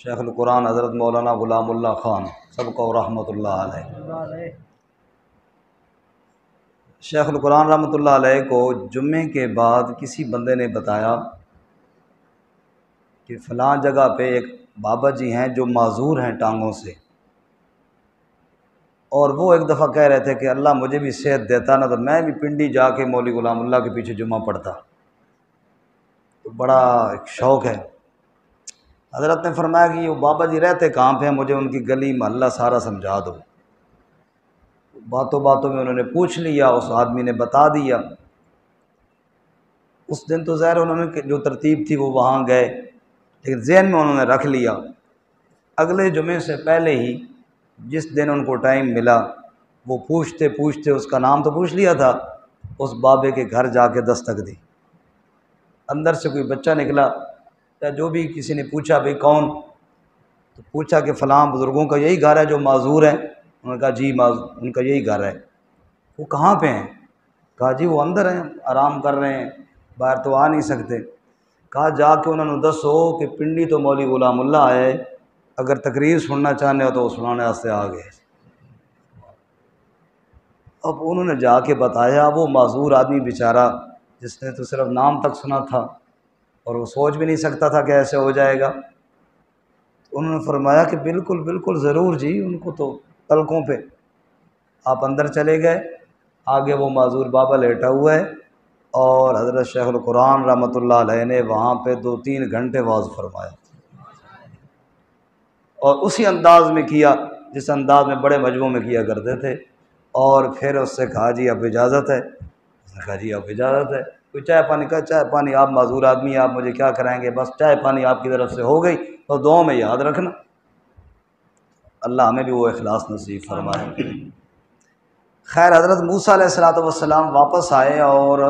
शेखुल कुरान हज़रत मौलाना ग़ुलामुल्लाह ख़ान सबको रहमतुल्लाह अलैह। शेखुल कुरान रहमतुल्लाह अलैह को जुम्मे के बाद किसी बंदे ने बताया कि फ़लाँ जगह पे एक बाबा जी हैं जो माजूर हैं टांगों से, और वो एक दफ़ा कह रहे थे कि अल्लाह मुझे भी सेहत देता ना तो मैं भी पिंडी जाके मौली ग़ुलामुल्लाह के पीछे जुम्मा पढ़ता। तो बड़ा एक शौक़ है। हज़रत ने फरमाया कि वो बाबा जी रहते कहाँ पे हैं, मुझे उनकी गली मोहल्ला सारा समझा दो। बातों बातों में उन्होंने पूछ लिया, उस आदमी ने बता दिया। उस दिन तो ज़ाहिर उन्होंने जो तरतीब थी वो वहाँ गए, लेकिन ज़हन में उन्होंने रख लिया। अगले जुमे से पहले ही जिस दिन उनको टाइम मिला, वो पूछते पूछते, उसका नाम तो पूछ लिया था, उस बाबे के घर जाके दस्तक दी। अंदर से कोई बच्चा निकला या जो भी किसी ने पूछा भाई कौन, तो पूछा कि फ़लाँ बुज़ुर्गों का यही घर है जो माजूर है। उन्होंने कहा जी उनका यही घर है। वो कहाँ पे हैं? कहा जी वो अंदर हैं, आराम कर रहे हैं, बाहर तो आ नहीं सकते। कहा जाके उन्होंने दसो कि पिंडी तो मौली ग़ुलामुल्लाह आए, अगर तकरीर सुनना चाहते हो तो वो सुनाने वास्ते आ गए। अब उन्होंने जाके बताया, वो माजूर आदमी बेचारा जिसने तो सिर्फ नाम तक सुना था और वो सोच भी नहीं सकता था कि ऐसे हो जाएगा। उन्होंने फरमाया कि बिल्कुल बिल्कुल ज़रूर जी, उनको तो पलकों पे। आप अंदर चले गए, आगे वो माजूर बाबा लेटा हुआ है और हज़रत शेखुल कुरान रहमतुल्लाह अलैह ने वहाँ पे 2-3 घंटे वाज़ फरमाया, और उसी अंदाज़ में किया जिस अंदाज़ में बड़े मजमू में किया करते थे। और फिर उससे कहा जी अब इजाज़त है। उसने कहा जी अब इजाज़त है। कोई चाय पानी का, चाय पानी आप माजूर आदमी, आप मुझे क्या कराएंगे, बस चाय पानी आपकी तरफ से हो गई तो दुआ में याद रखना। अल्लाह हमें भी वो इखलास नसीब फरमाए। खैर, हज़रत मूसा अलैहिस्सलाम वापस आए और